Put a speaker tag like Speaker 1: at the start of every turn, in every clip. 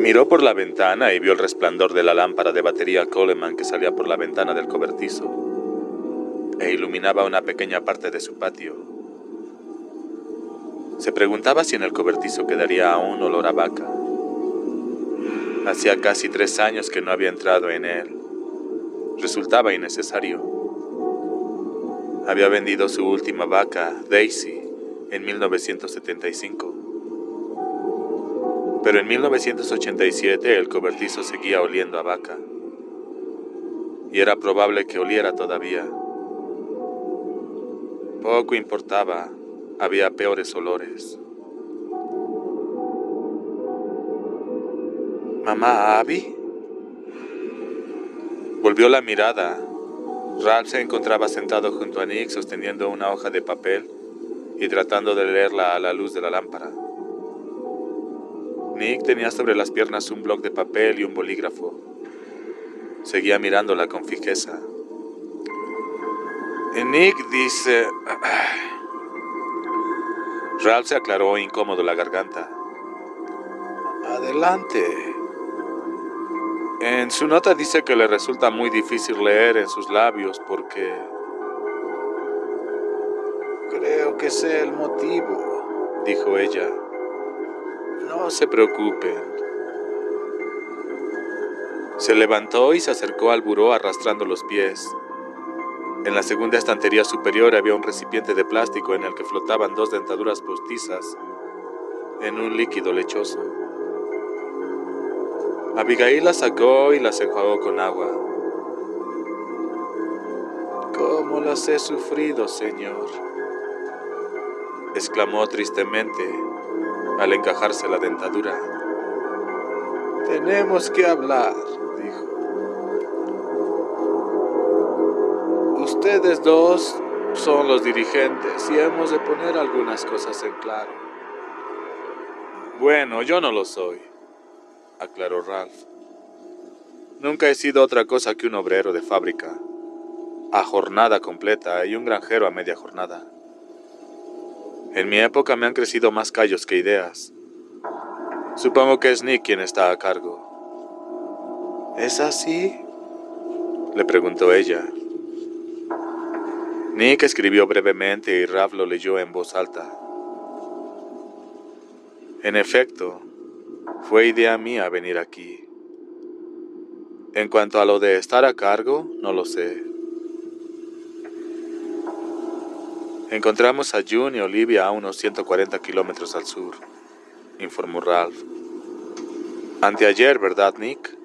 Speaker 1: Miró por la ventana y vio el resplandor de la lámpara de batería Coleman que salía por la ventana del cobertizo e iluminaba una pequeña parte de su patio. Se preguntaba si en el cobertizo quedaría aún olor a vaca. Hacía casi 3 años que no había entrado en él. Resultaba innecesario. Había vendido su última vaca, Daisy, en 1975. Pero en 1987 el cobertizo seguía oliendo a vaca. Y era probable que oliera todavía. Poco importaba, había peores olores. ¿Mamá Abby? Volvió la mirada. Ralph se encontraba sentado junto a Nick sosteniendo una hoja de papel y tratando de leerla a la luz de la lámpara. Nick tenía sobre las piernas un bloc de papel y un bolígrafo. Seguía mirándola con fijeza. Nick dice... Ralph se aclaró incómodo la garganta. Adelante. En su nota dice que le resulta muy difícil leer en sus labios porque... Creo que sé el motivo, dijo ella. No se preocupen. Se levantó y se acercó al buró arrastrando los pies. En la segunda estantería superior había un recipiente de plástico en el que flotaban 2 dentaduras postizas en un líquido lechoso. Abigail las sacó y las enjuagó con agua. «¿Cómo las he sufrido, señor?», exclamó tristemente al encajarse la dentadura. «Tenemos que hablar», dijo. «Ustedes dos son los dirigentes y hemos de poner algunas cosas en claro». «Bueno, yo no lo soy», aclaró Ralph. «Nunca he sido otra cosa que un obrero de fábrica, a jornada completa y un granjero a media jornada. En mi época me han crecido más callos que ideas. Supongo que es Nick quien está a cargo». «¿Es así?», le preguntó ella. Nick escribió brevemente y Ralph lo leyó en voz alta. «En efecto, fue idea mía venir aquí. En cuanto a lo de estar a cargo, no lo sé. Encontramos a June y Olivia a unos 140 kilómetros al sur», informó Ralph. «Anteayer, ¿verdad, Nick?».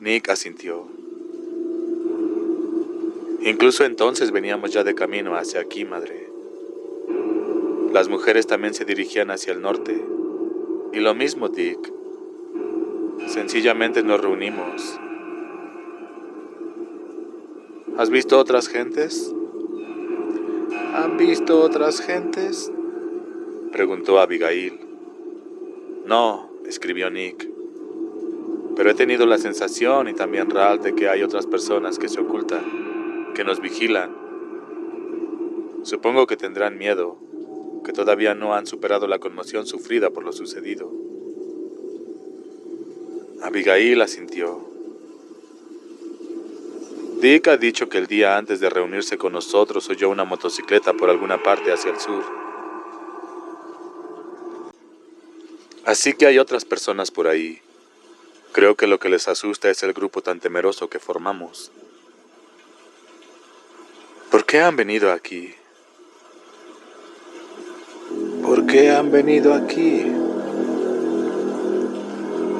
Speaker 1: Nick asintió. «Incluso entonces veníamos ya de camino hacia aquí, madre. Las mujeres también se dirigían hacia el norte. Y lo mismo, Dick. Sencillamente nos reunimos». «¿Has visto otras gentes?». «¿Han visto otras gentes?», preguntó Abigail. «No», escribió Nick. «Pero he tenido la sensación, y también Ralph, de que hay otras personas que se ocultan, que nos vigilan. Supongo que tendrán miedo, que todavía no han superado la conmoción sufrida por lo sucedido». Abigail asintió. «Dick ha dicho que el día antes de reunirse con nosotros oyó una motocicleta por alguna parte hacia el sur. Así que hay otras personas por ahí. Creo que lo que les asusta es el grupo tan temeroso que formamos». «¿Por qué han venido aquí?». «¿Por qué han venido aquí?».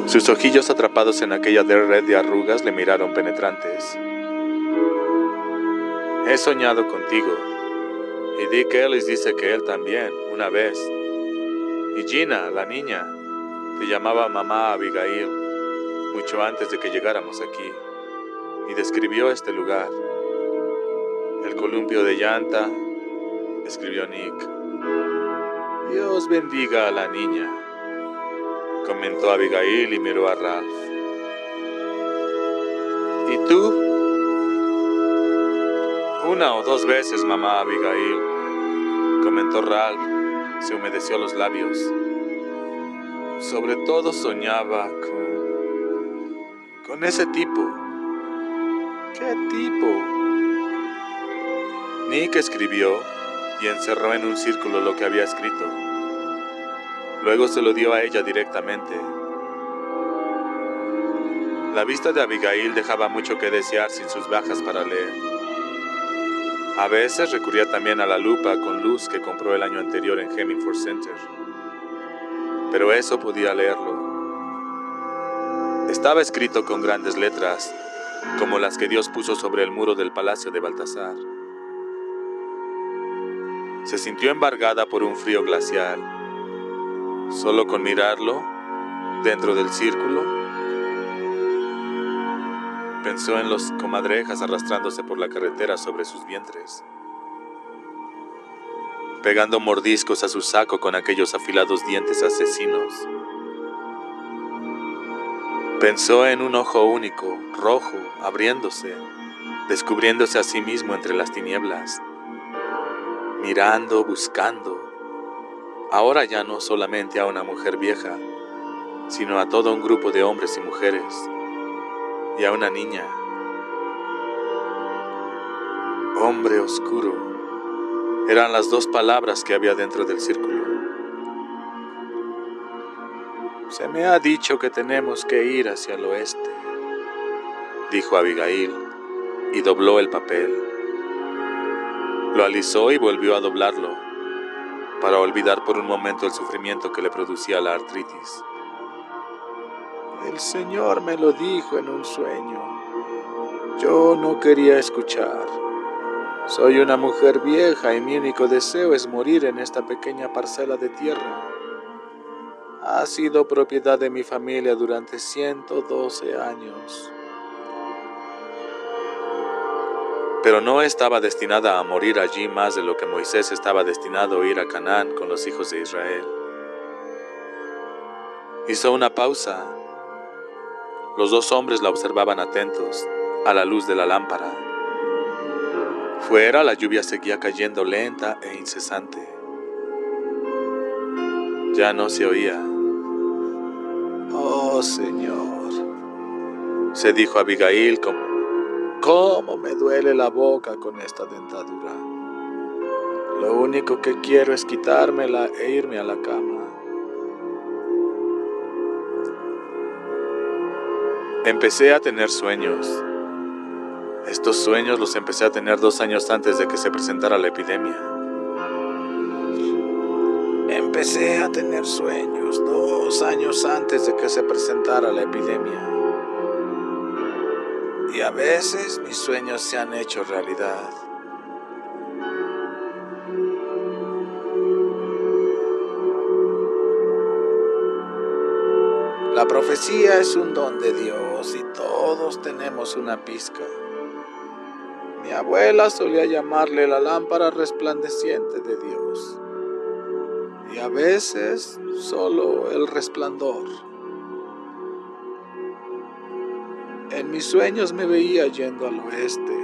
Speaker 1: Sus ojillos atrapados en aquella red de arrugas le miraron penetrantes. «He soñado contigo, y Dick Ellis dice que él también, una vez. Y Gina, la niña, te llamaba mamá Abigail, mucho antes de que llegáramos aquí, y describió este lugar. El columpio de llanta», escribió Nick. «Dios bendiga a la niña», comentó Abigail y miró a Ralph. «¿Y tú?». «1 o 2 veces, mamá Abigail», comentó Ralph. Se humedeció los labios. sobre todo soñaba con ese tipo. ¿Qué tipo? Nick escribió y encerró en un círculo lo que había escrito. Luego se lo dio a ella directamente. La vista de Abigail dejaba mucho que desear sin sus bajas para leer. A veces recurría también a la lupa con luz que compró el año anterior en Hemingford Center. Pero eso podía leerlo. Estaba escrito con grandes letras, como las que Dios puso sobre el muro del palacio de Baltasar. Se sintió embargada por un frío glacial. Solo con mirarlo, dentro del círculo, pensó en los comadrejas arrastrándose por la carretera sobre sus vientres, pegando mordiscos a su saco con aquellos afilados dientes asesinos. Pensó en un ojo único, rojo, abriéndose, descubriéndose a sí mismo entre las tinieblas, mirando, buscando, ahora ya no solamente a una mujer vieja, sino a todo un grupo de hombres y mujeres, y a una niña. Hombre oscuro, eran las dos palabras que había dentro del círculo. Se me ha dicho que tenemos que ir hacia el oeste, dijo Abigail, y dobló el papel. Lo alisó y volvió a doblarlo, para olvidar por un momento el sufrimiento que le producía la artritis. El Señor me lo dijo en un sueño. Yo no quería escuchar. Soy una mujer vieja y mi único deseo es morir en esta pequeña parcela de tierra. Ha sido propiedad de mi familia durante 112 años. Pero no estaba destinada a morir allí más de lo que Moisés estaba destinado a ir a Canaán con los hijos de Israel. Hizo una pausa. Los dos hombres la observaban atentos, a la luz de la lámpara. Fuera la lluvia seguía cayendo lenta e incesante. Ya no se oía. Oh, Señor, se dijo Abigail, cómo me duele la boca con esta dentadura. Lo único que quiero es quitármela e irme a la cama. Empecé a tener sueños. Estos sueños los empecé a tener 2 años antes de que se presentara la epidemia. Empecé a tener sueños 2 años antes de que se presentara la epidemia. Y a veces mis sueños se han hecho realidad. La profecía es un don de Dios y todos tenemos una pizca. Mi abuela solía llamarle la lámpara resplandeciente de Dios. Y a veces solo el resplandor. En mis sueños me veía yendo al oeste.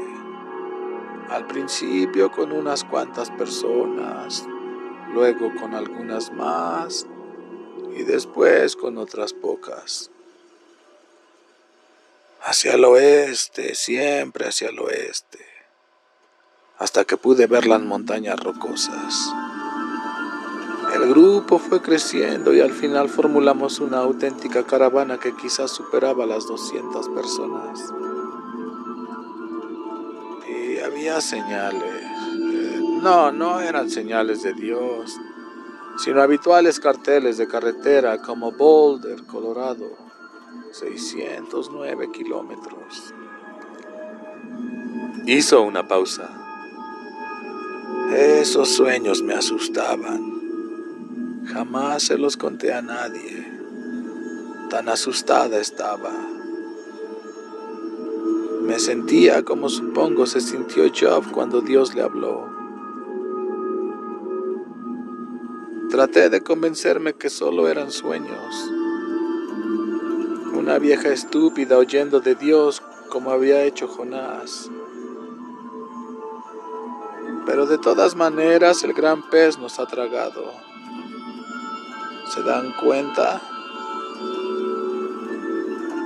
Speaker 1: Al principio con unas cuantas personas, luego con algunas más y después con otras pocas. Hacia el oeste, siempre hacia el oeste, hasta que pude ver las montañas rocosas. El grupo fue creciendo y al final formulamos una auténtica caravana que quizás superaba las 200 personas. Y había señales. No eran señales de Dios, sino habituales carteles de carretera como Boulder, Colorado, 609 kilómetros. Hizo una pausa. Esos sueños me asustaban. Jamás se los conté a nadie. Tan asustada estaba. Me sentía como supongo se sintió Job cuando Dios le habló. Traté de convencerme que solo eran sueños. Una vieja estúpida oyendo de Dios como había hecho Jonás. Pero de todas maneras el gran pez nos ha tragado. ¿Se dan cuenta?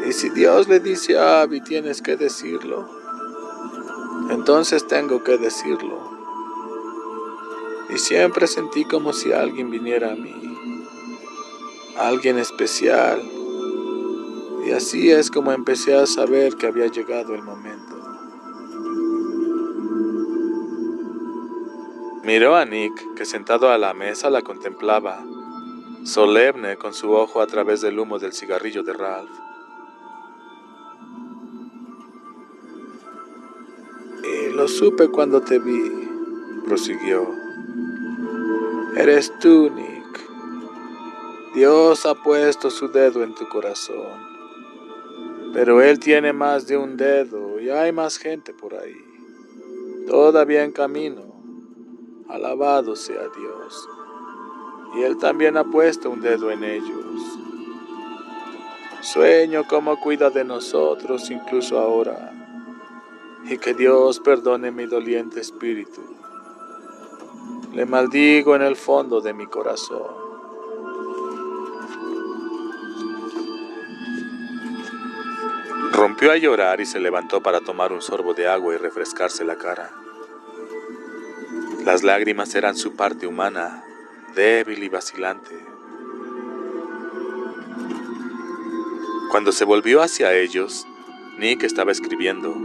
Speaker 1: Y si Dios le dice a Abby, tienes que decirlo, entonces tengo que decirlo. Y siempre sentí como si alguien viniera a mí, alguien especial. Y así es como empecé a saber que había llegado el momento. Miró a Nick, que sentado a la mesa la contemplaba, solemne con su ojo a través del humo del cigarrillo de Ralph. Y lo supe cuando te vi, prosiguió. Eres tú, Nick. Dios ha puesto su dedo en tu corazón. Pero Él tiene más de un dedo y hay más gente por ahí. Todavía en camino. Alabado sea Dios. Y Él también ha puesto un dedo en ellos. Sueño cómo cuida de nosotros incluso ahora. Y que Dios perdone mi doliente espíritu. Le maldigo en el fondo de mi corazón. Rompió a llorar y se levantó para tomar un sorbo de agua y refrescarse la cara. Las lágrimas eran su parte humana, débil y vacilante. Cuando se volvió hacia ellos, Nick estaba escribiendo.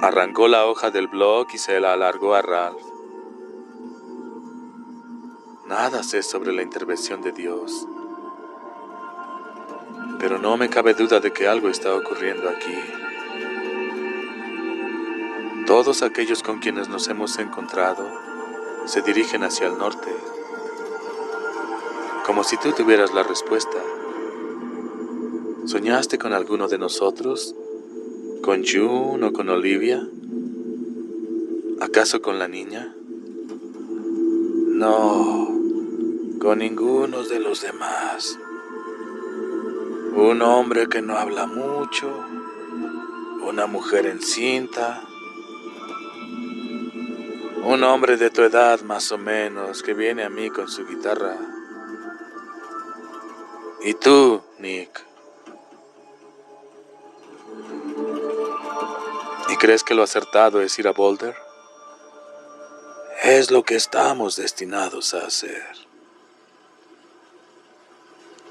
Speaker 1: Arrancó la hoja del blog y se la alargó a Ralph. Nada sé sobre la intervención de Dios, pero no me cabe duda de que algo está ocurriendo aquí. Todos aquellos con quienes nos hemos encontrado se dirigen hacia el norte, como si tú tuvieras la respuesta. ¿Soñaste con alguno de nosotros? ¿Con June o con Olivia? ¿Acaso con la niña? No, con ninguno de los demás. Un hombre que no habla mucho, una mujer encinta, un hombre de tu edad más o menos que viene a mí con su guitarra. ¿Y tú, Nick? ¿Y crees que lo acertado es ir a Boulder? Es lo que estamos destinados a hacer.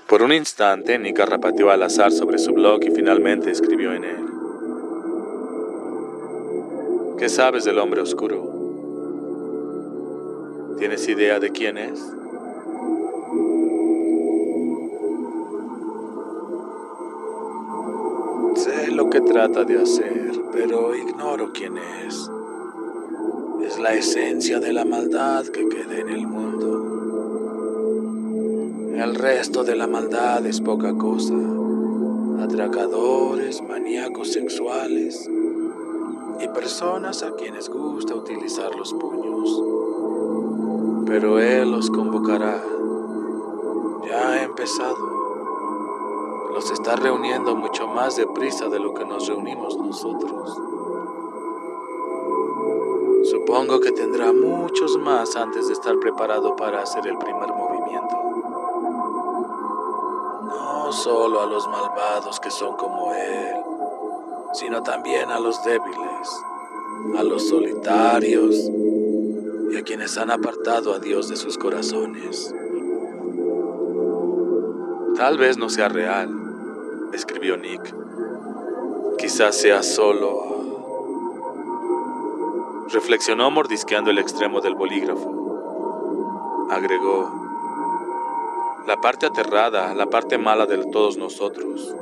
Speaker 1: Por un instante, Nick garrapateó al azar sobre su blog y finalmente escribió en él. ¿Qué sabes del hombre oscuro? ¿Tienes idea de quién es? Sé lo que trata de hacer, pero ignoro quién es. Es la esencia de la maldad que queda en el mundo. El resto de la maldad es poca cosa. Atracadores, maníacos sexuales y personas a quienes gusta utilizar los puños. Pero Él los convocará. Ya ha empezado. Los está reuniendo mucho más deprisa de lo que nos reunimos nosotros. Supongo que tendrá muchos más antes de estar preparado para hacer el primer movimiento. No solo a los malvados que son como Él, sino también a los débiles, a los solitarios y a quienes han apartado a Dios de sus corazones. Tal vez no sea real, escribió Nick. Quizás sea solo... Reflexionó mordisqueando el extremo del bolígrafo. Agregó, la parte aterrada, la parte mala de todos nosotros.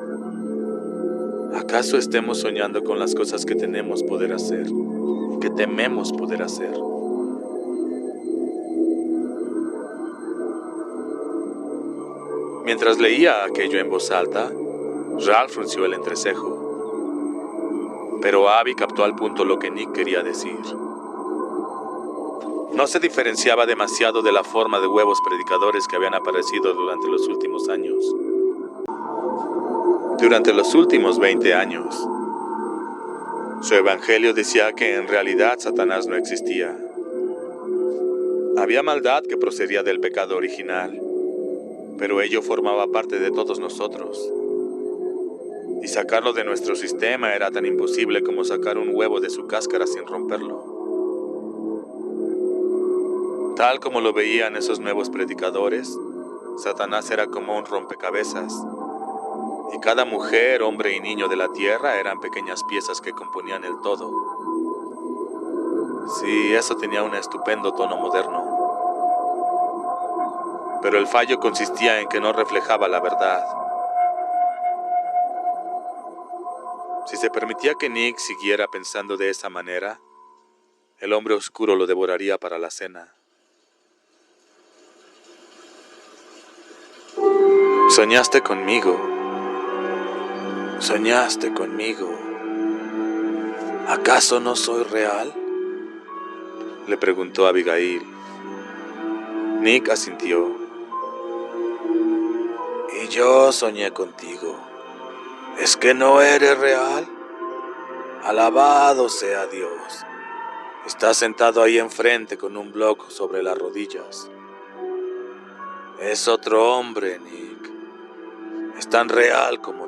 Speaker 1: ¿Acaso estemos soñando con las cosas que tenemos poder hacer, que tememos poder hacer? Mientras leía aquello en voz alta, Ralph frunció el entrecejo. Pero Abby captó al punto lo que Nick quería decir. No se diferenciaba demasiado de la forma de huevos predicadores que habían aparecido durante los últimos años. Durante los últimos 20 años. Su evangelio decía que en realidad Satanás no existía. Había maldad que procedía del pecado original, pero ello formaba parte de todos nosotros. y sacarlo de nuestro sistema era tan imposible como sacar un huevo de su cáscara sin romperlo. Tal como lo veían esos nuevos predicadores, Satanás era como un rompecabezas, y cada mujer, hombre y niño de la tierra eran pequeñas piezas que componían el todo. Sí, eso tenía un estupendo tono moderno. Pero el fallo consistía en que no reflejaba la verdad. Si se permitía que Nick siguiera pensando de esa manera, el hombre oscuro lo devoraría para la cena. Soñaste conmigo. Soñaste conmigo. ¿Acaso no soy real? Le preguntó Abigail. Nick asintió. Y yo soñé contigo. ¿Es que no eres real? Alabado sea Dios. Estás sentado ahí enfrente con un bloc sobre las rodillas. Es otro hombre, Nick. Es tan real como